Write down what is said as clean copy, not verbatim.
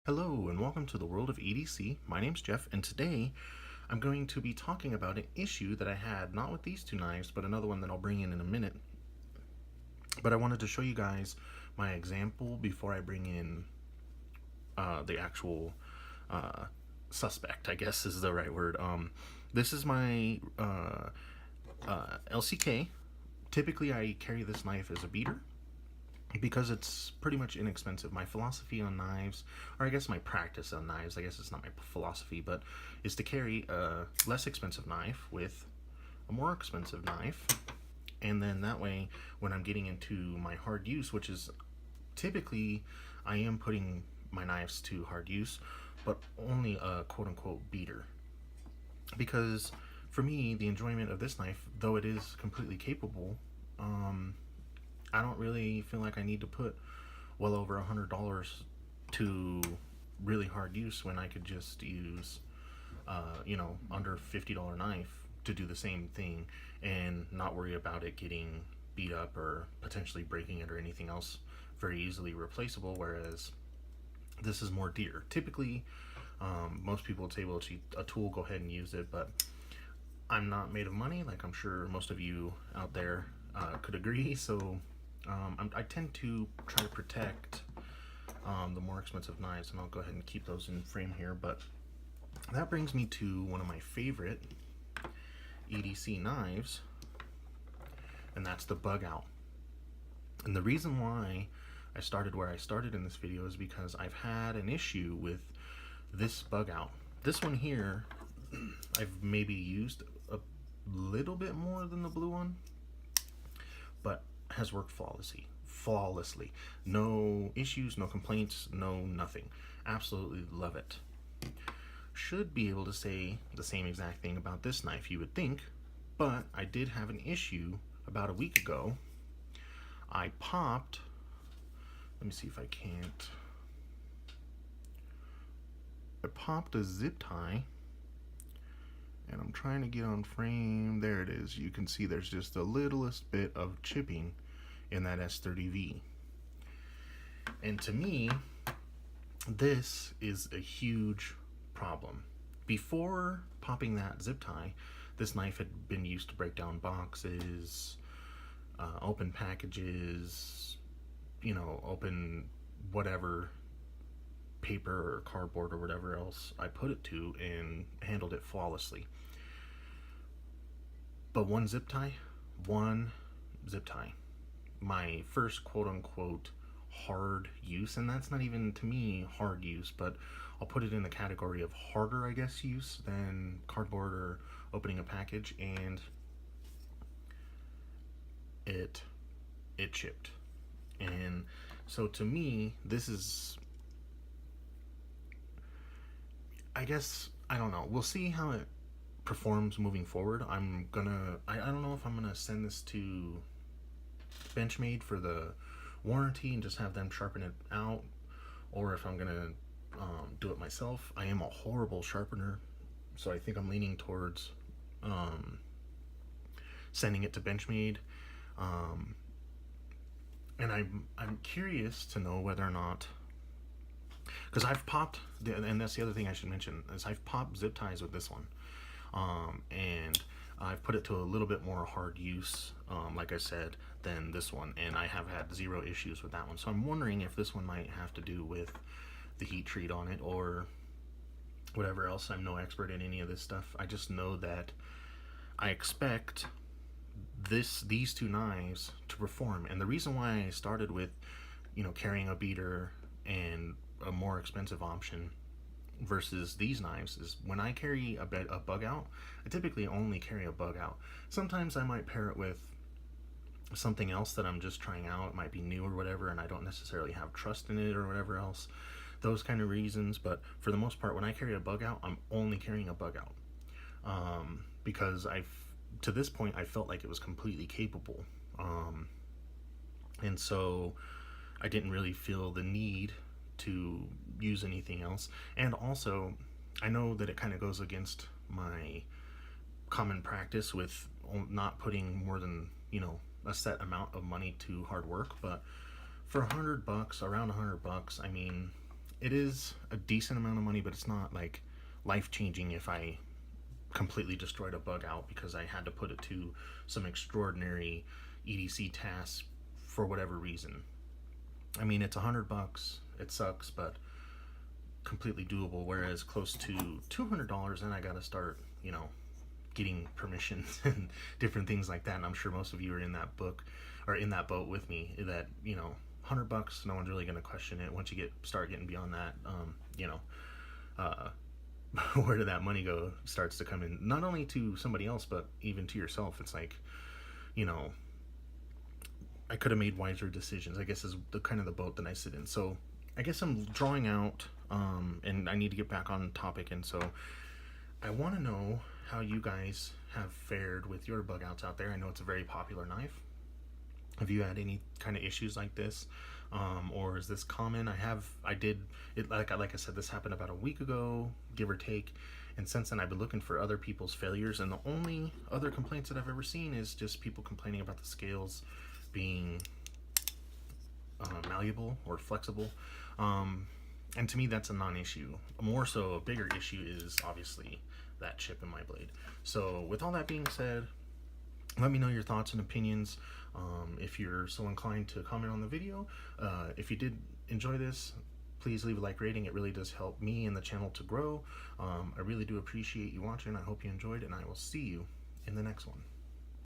Hello and welcome to the world of EDC. My name's Jeff, and today I'm going to be talking about an issue that I had, not with these two knives, but another one that I'll bring in a minute. But I wanted to show you guys my example before I bring in the actual suspect, I guess is the right word. This is my LCK. Typically I carry this knife as a beater, because it's pretty much inexpensive. My philosophy on knives, or I guess my practice on knives, I guess it's not my philosophy, but is to carry a less expensive knife with a more expensive knife. And then that way, when I'm getting into my hard use, which is typically, I am putting my knives to hard use, but only a quote-unquote beater. Because for me, the enjoyment of this knife, though it is completely capable, I don't really feel like I need to put well over $100 to really hard use when I could just use, under $50 knife to do the same thing and not worry about it getting beat up or potentially breaking it or anything else, very easily replaceable. Whereas this is more dear. Typically, most people would say, well, it's a tool, go ahead and use it, but I'm not made of money, like I'm sure most of you out there could agree. So I tend to try to protect the more expensive knives, and I'll go ahead and keep those in frame here. But that brings me to one of my favorite EDC knives, and that's the Bugout. And the reason why I started where I started in this video is because I've had an issue with this Bugout. This one here, I've maybe used a little bit more than the blue one, but has worked flawlessly. No issues, no complaints, no nothing. Absolutely love it. Should be able to say the same exact thing about this knife, you would think, but I did have an issue about a week ago. I popped, let me see if I can't, I popped a zip tie, and I'm trying to get on frame. There it is. You can see there's just the littlest bit of chipping in that S30V. And to me, this is a huge problem. Before popping that zip tie, this knife had been used to break down boxes, open packages, open whatever paper or cardboard or whatever else I put it to, and handled it flawlessly. But one zip tie, my first quote-unquote hard use, and that's not even to me hard use, but I'll put it in the category of harder, I guess, use than cardboard or opening a package, and it chipped. And so to me, this is, I guess, I don't know, we'll see how it performs moving forward. I don't know if I'm gonna send this to Benchmade for the warranty and just have them sharpen it out, or if I'm gonna do it myself. I am a horrible sharpener, so I think I'm leaning towards sending it to Benchmade. And I'm curious to know whether or not, because I've popped, and that's the other thing I should mention, is I've popped zip ties with this one, and I've put it to a little bit more hard use, like I said, than this one, and I have had zero issues with that one. So I'm wondering if this one might have to do with the heat treat on it or whatever else. I'm no expert in any of this stuff. I just know that I expect these two knives to perform, and the reason why I started with carrying a beater and a more expensive option versus these knives is when I carry a Bugout, I typically only carry a Bugout. Sometimes I might pair it with something else that I'm just trying out. It might be new or whatever, and I don't necessarily have trust in it or whatever else, those kind of reasons. But for the most part, when I carry a Bugout, I'm only carrying a Bugout, because to this point I felt like it was completely capable, and so I didn't really feel the need to use anything else. And also, I know that it kind of goes against my common practice with not putting more than a set amount of money to hard work, but for $100, around $100, I mean, it is a decent amount of money, but it's not like life changing if I completely destroyed a bug out because I had to put it to some extraordinary EDC tasks for whatever reason. I mean, it's $100. It sucks, but completely doable. Whereas close to $200, then I got to start, getting permissions and different things like that. And I'm sure most of you are in that book or in that boat with me. That $100, no one's really going to question it. Once you start getting beyond that, uh, where did that money go starts to come in, not only to somebody else but even to yourself. It's like, you know I could have made wiser decisions, I guess, is the kind of the boat that I sit in. So I guess I'm drawing out, and I need to get back on topic. And so I want to know how you guys have fared with your bug outs out there. I know it's a very popular knife. Have you had any kind of issues like this, or is this common? I did it, like I said, this happened about a week ago, give or take, and since then I've been looking for other people's failures, and the only other complaints that I've ever seen is just people complaining about the scales being malleable or flexible, and to me that's a non-issue. More so, a bigger issue is obviously that chip in my blade. So with all that being said, let me know your thoughts and opinions. If you're so inclined to comment on the video, if you did enjoy this, please leave a like rating. It really does help me and the channel to grow. I really do appreciate you watching. I hope you enjoyed, and I will see you in the next one.